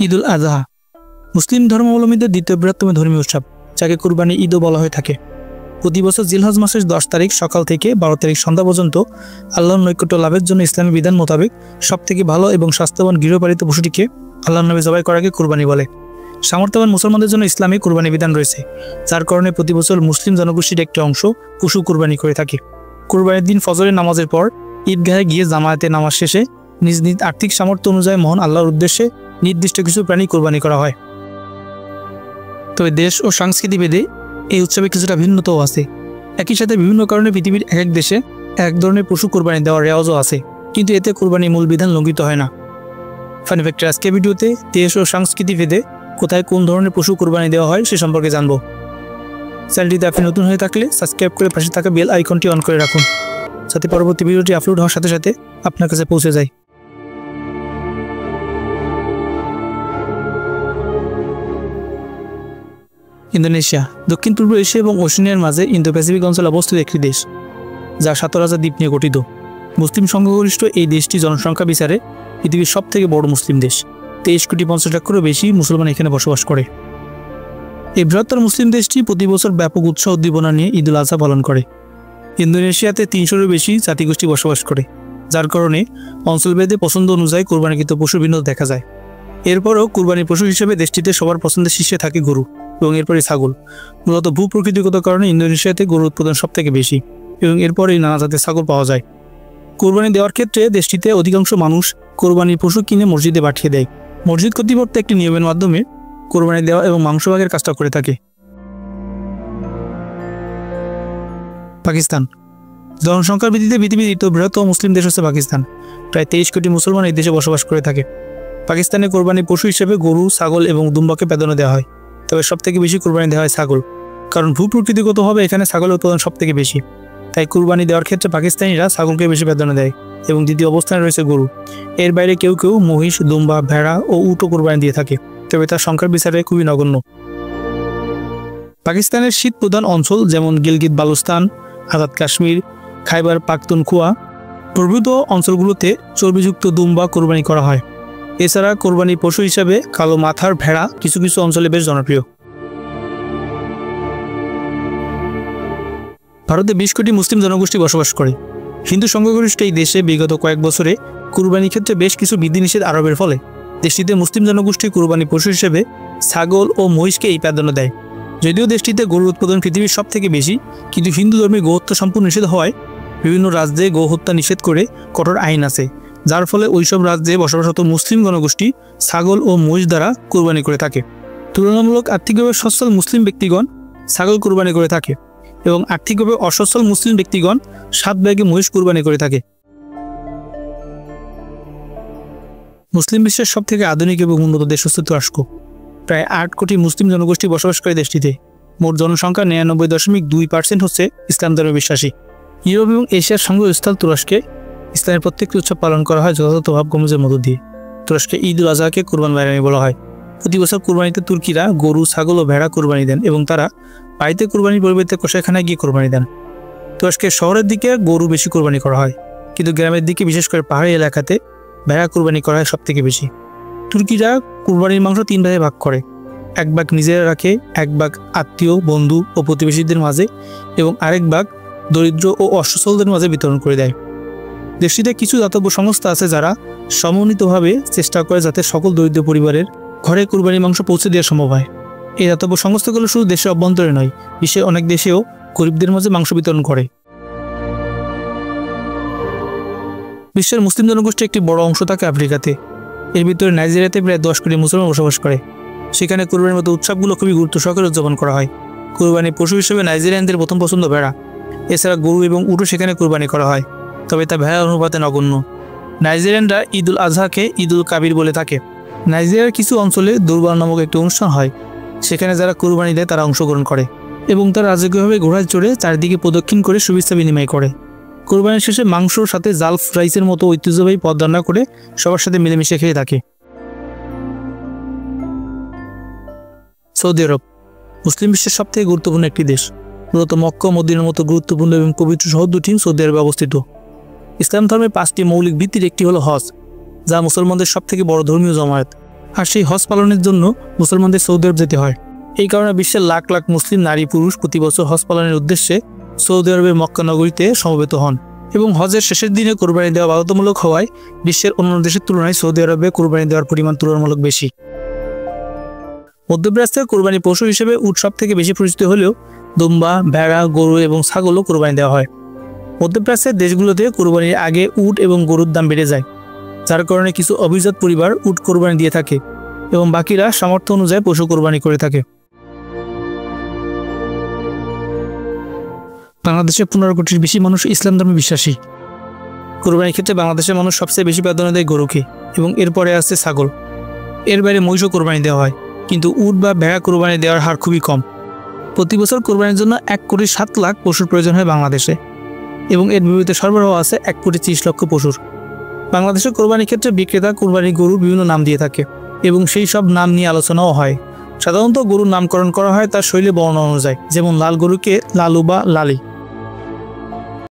ঈদুল আজহা মুসলিম ধর্মাবলম্বীদের দ্বিতীয় বৃহত্তম ধর্মীয় উৎসব, যাকে কুরবানি ঈদও বলা হয়ে থাকে। প্রতি বছর জিলহজ মাসের 10 তারিখ সকাল থেকে 12 তারিখ সন্ধ্যা পর্যন্ত আল্লাহর নৈকট্য লাভের জন্য ইসলামী বিধান মোতাবেক সবথেকে ভালো এবং স্বাস্থ্যবান গৃহপালিত পশুটিকে আল্লাহর নামে জবাই করাকে কুরবানি বলে। সামর্থ্যবান মুসলমানদের জন্য ইসলামী কুরবানি বিধান রয়েছে, যার কারণে প্রতি বছর মুসলিম জনগোষ্ঠীর একটি অংশ পশু কুরবানি করে থাকে। কুরবানির দিন ফজরের নামাজের পর ঈদগাহে গিয়ে জামায়াতে নামাজ শেষে নিজ নিজ আর্থিক সামর্থ্য অনুযায়ী মহান আল্লাহর উদ্দেশ্যে নির্দিষ্ট কিছু প্রাণী কুরবানি করা হয়। তবে দেশ ও সংস্কৃতি ভেদে এই উৎসবে কিছুটা ভিন্নতাও আছে। একই সাথে বিভিন্ন কারণে পৃথিবীর এক দেশে এক ধরনের পশু কুরবানি দেওয়ার রেওয়াজও আছে, কিন্তু এতে কুরবানির মূল বিধান লঙ্ঘিত হয় না। ফানি ফ্যাক্টর আজকের ভিডিওতে দেশ ও সংস্কৃতি ভেদে কোথায় কোন ধরনের পশু কুরবানি দেওয়া হয় সে সম্পর্কে জানবো। চ্যানেলটিতে আপনি নতুন হয়ে থাকলে সাবস্ক্রাইব করে পাশে থাকা বেল আইকনটি অন করে রাখুন, যাতে পরবর্তী ভিডিওটি আপলোড হওয়ার সাথে সাথে আপনার কাছে পৌঁছে যায়। ইন্দোনেশিয়া দক্ষিণ পূর্ব এশিয়া এবং ওশেনিয়ার মাঝে ইন্দো প্যাসিফিক অঞ্চলে অবস্থিত একটি দেশ, যা 17,000 দ্বীপ নিয়ে গঠিত। মুসলিম সংখ্যাগরিষ্ঠ এই দেশটি জনসংখ্যা বিচারে পৃথিবীর সবথেকে বড় মুসলিম দেশ। 23,50,00,000-এরও বেশি মুসলমান এখানে বসবাস করে। এই বৃহত্তর মুসলিম দেশটি প্রতি বছর ব্যাপক উৎসাহ উদ্দীপনা নিয়ে ঈদুল আজহা পালন করে। ইন্দোনেশিয়াতে 300-এরও বেশি জাতিগোষ্ঠী বসবাস করে, যার কারণে অঞ্চলভেদে পছন্দ অনুযায়ী কোরবানিকৃত পশুর ভিন্নতা দেখা যায়। এরপরও কুরবানির পশু হিসেবে দেশটিতে সবার পছন্দের শীর্ষে থাকে গরু এবং এরপরে ছাগল। মূলত ভূপ্রকৃতিগত কারণে ইন্দোনেশিয়াতে গরুর উৎপাদন সবথেকে বেশি এবং এরপরেই নানা জাতের ছাগল পাওয়া যায়। কোরবানি দেওয়ার ক্ষেত্রে দেশটিতে অধিকাংশ মানুষ কোরবানির পশু কিনে মসজিদে পাঠিয়ে দেয়। মসজিদ কর্তৃপক্ষ একটি নিয়মের মাধ্যমে কোরবানি দেওয়া এবং মাংস ভাগের কাজটা করে থাকে। পাকিস্তান জনসংখ্যার ভিত্তিতে পৃথিবীর দ্বিতীয় বৃহত্তম মুসলিম দেশ হচ্ছে পাকিস্তান। প্রায় 23 কোটি মুসলমান এই দেশে বসবাস করে থাকে। পাকিস্তানে কোরবানির পশু হিসেবে গরু, ছাগল এবং দুম্বাকে প্রাধান্য দেওয়া হয়, তবে সবথেকে বেশি কোরবানি দেওয়া হয় ছাগল, কারণ ভূপ্রকৃতিগতভাবে এখানে ছাগলের উৎপাদন সবথেকে বেশি। তাই কুরবানি দেওয়ার ক্ষেত্রে পাকিস্তানিরা ছাগলকে বেশি প্রাধান্য দেয় এবং দ্বিতীয় অবস্থানে রয়েছে গরু। এর বাইরে কেউ কেউ মহিষ, দুম্বা, ভেড়া ও উটও কোরবানি দিয়ে থাকে, তবে তার সংখ্যার বিচারে খুবই নগণ্য। পাকিস্তানের শীত প্রধান অঞ্চল যেমন গিলগিত বালুস্তান, আজাদ কাশ্মীর, খাইবার পাখতুনখোয়া প্রভৃত অঞ্চলগুলোতে চর্বিযুক্ত দুম্বা কোরবানি করা হয়। এছাড়া কোরবানি পশু হিসাবে কালো মাথার ভেড়া কিছু কিছু অঞ্চলে বেশ জনপ্রিয়। ভারতে 20 কোটি মুসলিম জনগোষ্ঠী বসবাস করে। হিন্দু সংখ্যাগরিষ্ঠ এই দেশে বিগত কয়েক বছরে কুরবানির ক্ষেত্রে বেশ কিছু বিধিনিষেধ আরোপের ফলে দেশটিতে মুসলিম জনগোষ্ঠী কুরবানি পশু হিসেবে ছাগল ও মহিষকে এই প্রাধান্য দেয়। যদিও দেশটিতে গরুর উৎপাদন পৃথিবীর সবথেকে বেশি, কিন্তু হিন্দু ধর্মে গোহত্যা সম্পূর্ণ নিষেধ হওয়ায় বিভিন্ন রাজ্যে গোহত্যা নিষেধ করে কঠোর আইন আছে, যার ফলে ওইসব রাজ্যে বসবাসরত মুসলিম জনগোষ্ঠী ছাগল ও মহিষ দ্বারা কুরবানি করে থাকে। তুলনামূলক আর্থিকভাবে সচ্ছল মুসলিম ব্যক্তিগণ ছাগল কুরবানি করে থাকে এবং আর্থিকভাবে অসচ্ছল মুসলিম ব্যক্তিগণ 7 ভাগে মহিষ কুরবানি করে থাকে। মুসলিম বিশ্বের সবথেকে আধুনিক এবং উন্নত দেশ হচ্ছে তুরস্ক। প্রায় 8 কোটি মুসলিম জনগোষ্ঠী বসবাস করে দেশটিতে। মোট জনসংখ্যার 99.2% হচ্ছে ইসলাম ধর্মে বিশ্বাসী। ইউরোপ এবং এশিয়ার সংযোগস্থল তুরস্কে ইসলামের প্রত্যেকটি উৎসব পালন করা হয় যথাযথ ভাবগম্যের মধ্য দিয়ে। তুরস্কে ঈদুল আজহাকে কুরবান বায়রানি বলা হয়। প্রতি বছর কুরবানিতে তুর্কিরা গরু, ছাগল ও ভেড়া কুরবানি দেন এবং তারা বাড়িতে কুরবানির পরিবর্তে কসাইখানায় গিয়ে কুরবানি দেন। তুরস্কের শহরের দিকে গরু বেশি কুরবানি করা হয়, কিন্তু গ্রামের দিকে বিশেষ করে পাহাড়ি এলাকাতে ভেড়া কুরবানি করা হয় সবথেকে বেশি। তুর্কিরা কুরবানির মাংস 3 ভাগে ভাগ করে। 1 ভাগ নিজেরা রাখে, 1 ভাগ আত্মীয়, বন্ধু ও প্রতিবেশীদের মাঝে এবং আরেক ভাগ দরিদ্র ও অসচ্ছলদের মাঝে বিতরণ করে দেয়। দেশটিতে কিছু দাতব্য সংস্থা আছে যারা সমন্বিতভাবে চেষ্টা করে যাতে সকল দরিদ্র পরিবারের ঘরে কুরবানির মাংস পৌঁছে দেওয়া সম্ভব হয়। এই দাতব্য সংস্থাগুলো শুধু দেশের অভ্যন্তরে নয়, বিশ্বের অনেক দেশেও গরিবদের মাঝে মাংস বিতরণ করে। বিশ্বের মুসলিম জনগোষ্ঠীর একটি বড় অংশ থাকে আফ্রিকাতে। এর ভিতরে নাইজেরিয়াতে প্রায় 10 কোটি মুসলমান বসবাস করে। সেখানে কুরবানির মতো উৎসবগুলো খুবই গুরুত্ব সহকারে উদযাপন করা হয়। কুরবানির পশু হিসেবে নাইজেরিয়ানদের প্রথম পছন্দ ভেড়া। এছাড়া গরু এবং উটও সেখানে কুরবানি করা হয়, তবে তা ভেড়ার অনুপাতে নগণ্য। নাইজেরিয়ানরা ঈদুল আজহাকে ঈদুল কাবির বলে থাকে। নাইজেরিয়ার কিছু অঞ্চলে দুর্বার নামক একটি অনুষ্ঠান হয়, সেখানে যারা কুরবানি দেয় তারা অংশগ্রহণ করে এবং তারা রাজকীয়ভাবে ঘোড়ায় চড়ে চারিদিকে প্রদক্ষিণ করে শুভেচ্ছা বিনিময় করে। কুরবানির শেষে মাংসর সাথে জালফ রাইসের মতো ঐতিহ্যবাহী পদ রান্না করে সবার সাথে মিলেমিশে খেয়ে থাকে। সৌদি আরব মুসলিম বিশ্বের সবথেকে গুরুত্বপূর্ণ একটি দেশ। মূলত মক্কা ও মদিনার মতো গুরুত্বপূর্ণ এবং পবিত্র শহর দুটি সৌদি আরবে অবস্থিত। ইসলাম ধর্মের 5টি মৌলিক ভিত্তির একটি হলো হজ, যা মুসলমানদের সবথেকে বড় ধর্মীয় জমায়েত। আর সেই হজ পালনের জন্য মুসলমানদের সৌদি আরব যেতে হয়। এই কারণে বিশ্বের লাখ লাখ মুসলিম নারী পুরুষ প্রতি বছর হজ পালনের উদ্দেশ্যে সৌদি আরবের মক্কা নগরীতে সমবেত হন এবং হজের শেষের দিনে কোরবানি দেওয়া বাধ্যতামূলক হওয়ায় বিশ্বের অন্যান্য দেশের তুলনায় সৌদি আরবে কোরবানি দেওয়ার পরিমাণ তুলনামূলক বেশি। মধ্যপ্রাচ্যের কোরবানি পশু হিসেবে উট সব থেকে বেশি পরিচিত হলেও দুম্বা, ভেড়া, গরু এবং ছাগলও কোরবানি দেওয়া হয়। মধ্যপ্রাচ্যের দেশগুলোতে কোরবানির আগে উট এবং গরুর দাম বেড়ে যায়, যার কারণে কিছু অভিজাত পরিবার উট কোরবানি দিয়ে থাকে এবং বাকিরা সামর্থ্য অনুযায়ী পশু কোরবানি করে থাকে। বাংলাদেশে 15 কোটির বেশি মানুষ ইসলাম ধর্মে বিশ্বাসী। কোরবানির ক্ষেত্রে বাংলাদেশের মানুষ সবচেয়ে বেশি প্রাধান্য দেয় গরুকে এবং এরপরে আসছে ছাগল। এর বাইরে মহিষও কোরবানি দেওয়া হয়, কিন্তু উট বা ভেড়া কোরবানি দেওয়ার হার খুবই কম। প্রতি বছর কোরবানির জন্য 1,07,00,000 পশুর প্রয়োজন হয় বাংলাদেশে এবং এর বিপরীতে সরবরাহ আছে 1,30,00,000 পশুর। বাংলাদেশের কোরবানির ক্ষেত্রে বিক্রেতা কোরবানির গরু বিভিন্ন নাম দিয়ে থাকে এবং সেই সব নাম নিয়ে আলোচনাও হয়। সাধারণত গরুর নামকরণ করা হয় তার শৈলী বর্ণনা অনুযায়ী, যেমন লাল গরুকে লালু বা লালি,